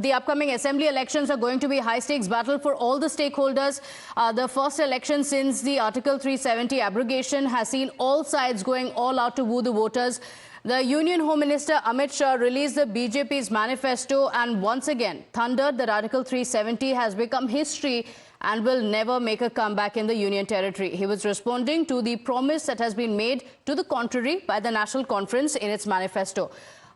The upcoming assembly elections are going to be a high-stakes battle for all the stakeholders. The first election since the Article 370 abrogation has seen all sides going all out to woo the voters. The Union Home Minister Amit Shah released the BJP's manifesto and once again thundered that Article 370 has become history and will never make a comeback in the Union Territory. He was responding to the promise that has been made to the contrary by the National Conference in its manifesto.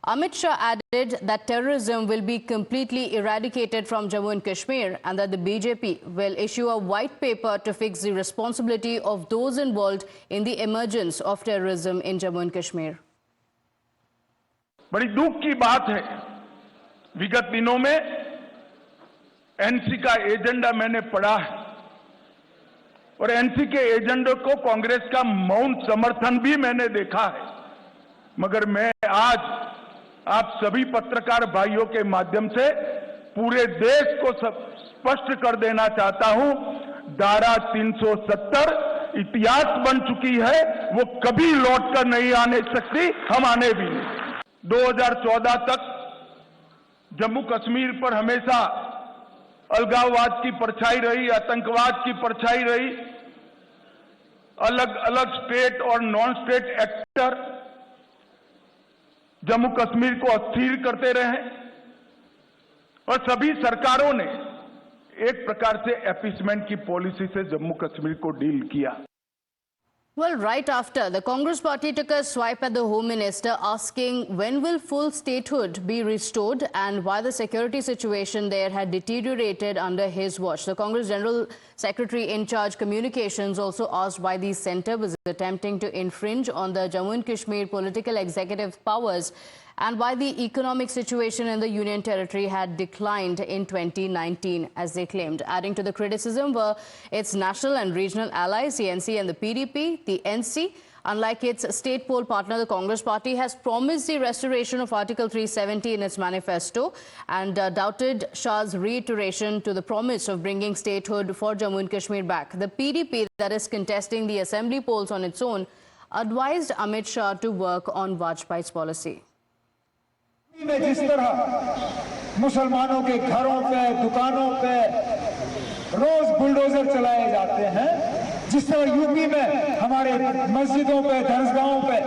Amit Shah added that terrorism will be completely eradicated from Jammu and Kashmir and that the BJP will issue a white paper to fix the responsibility of those involved in the emergence of terrorism in Jammu and Kashmir. बड़ी दुख की बात है, विगत दिनों में NC का agenda मैंने पढ़ा है और एनसी के एजेंडे को कांग्रेस का मौन समर्थन भी मैंने देखा है। मगर मैं आज आप सभी पत्रकार भाइयों के माध्यम से पूरे देश को स्पष्ट कर देना चाहता हूं, धारा 370 इतिहास बन चुकी है, वो कभी लौटकर नहीं आने सकती, हम आने भी नहीं। 2014 तक जम्मू कश्मीर पर हमेशा अलगाववाद की परछाई रही, आतंकवाद की परछाई रही। अलग अलग स्टेट और non state actor Jammu Kashmir को अस्थिर करते रहे और सभी सरकारों ने एक प्रकार से अपीसमेंट की पॉलिसी से जम्मू कश्मीर को डील किया। Well, right after, the Congress party took a swipe at the Home Minister asking when will full statehood be restored and why the security situation there had deteriorated under his watch. The Congress General Secretary in charge communications also asked why the centre was attempting to infringe on the Jammu and Kashmir political executive powers and why the economic situation in the Union Territory had declined in 2019, as they claimed. Adding to the criticism were its national and regional allies, the NC and the PDP. The NC, unlike its state poll partner, the Congress party, has promised the restoration of Article 370 in its manifesto and doubted Shah's reiteration to the promise of bringing statehood for Jammu and Kashmir back. The PDP, that is contesting the assembly polls on its own, advised Amit Shah to work on Vajpayee's policy. में जिस तरह मुसलमानों के घरों पे, दुकानों पे रोज bulldozer चलाए जाते हैं, जिस तरह यूपी में हमारे मस्जिदों पे, दरगाहों पे,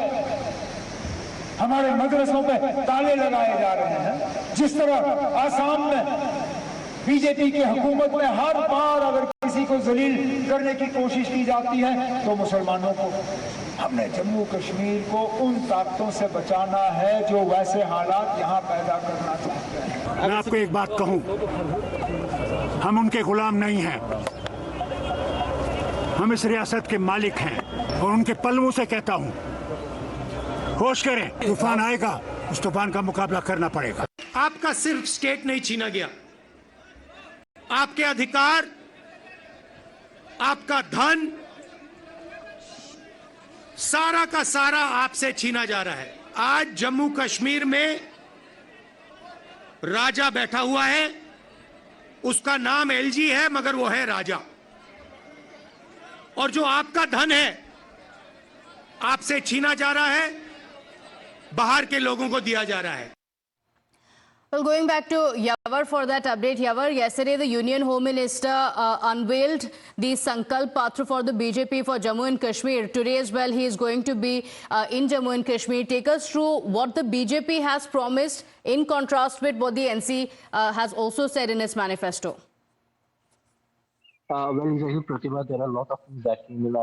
हमारे मदरसों पे ताले लगाए जा रहे हैं, जिस तरह आसाम में बीजेपी की हुकूमत में हर बार अगर किसी को जलील करने की कोशिश की जाती है तो मुसलमानों को, हमने जम्मू कश्मीर को उन ताकतों से बचाना है जो वैसे हालात यहाँ पैदा करना चाहते हैं। मैं आपको एक बात कहूँ, हम उनके गुलाम नहीं हैं, हम इस रियासत के मालिक हैं और उनके पल्लवों से कहता हूँ, होश करें, तूफान आएगा, उस तूफान का मुकाबला करना पड़ेगा। आपका सिर्फ स्टेट नहीं छीना गया, आपके अधिकार, आपका धन, सारा का सारा आपसे छीना जा रहा है। आज जम्मू कश्मीर में राजा बैठा हुआ है, उसका नाम एलजी है मगर वो है राजा, और जो आपका धन है आपसे छीना जा रहा है, बाहर के लोगों को दिया जा रहा है। Well, going back to Yavar for that update. Yavar, yesterday the Union Home Minister unveiled the Sankalp Patra for the BJP for Jammu and Kashmir. Today as well he is going to be in Jammu and Kashmir. Take us through what the BJP has promised in contrast with what the NC has also said in its manifesto. Well, Zahir Pratibha, there are a lot of things that came in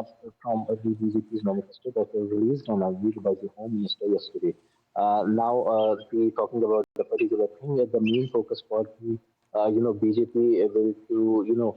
from the BJP's manifesto that were released and unveiled by the Home Minister yesterday. Now, we're talking about the particular thing. The main focus for the, BJP will to,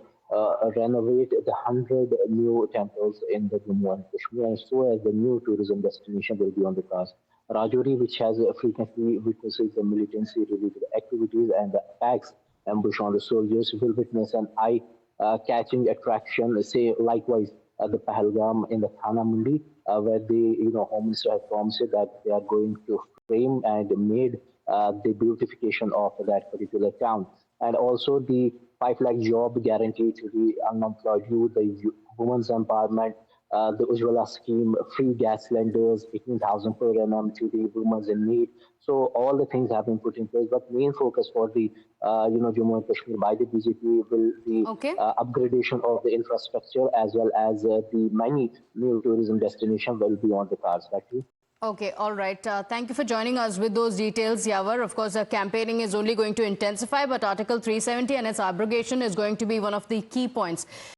renovate the 100 new temples in the Jammu and Kashmir, and so as the new tourism destination will be on the cards. Rajouri, which has frequently witnesses the militancy-related activities and the attacks ambushed on the soldiers, will witness an eye-catching attraction. Say likewise, the Pahalgam in the Thana Mundi, where the Home Minister has promised that they are going to frame and made the beautification of that particular town, and also the 5 lakh job guarantee to the unemployed youth, the women's empowerment, the Ujjwala scheme, free gas cylinders, 18,000 per annum to the women in need. So all the things have been put in place. But main focus for the Jammu and Kashmir by the BJP will be Okay. upgradation of the infrastructure as well as the many new tourism destinations will be on the cards. Back to you. Okay, all right. Thank you for joining us with those details, Yawar. Of course, campaigning is only going to intensify, but Article 370 and its abrogation is going to be one of the key points.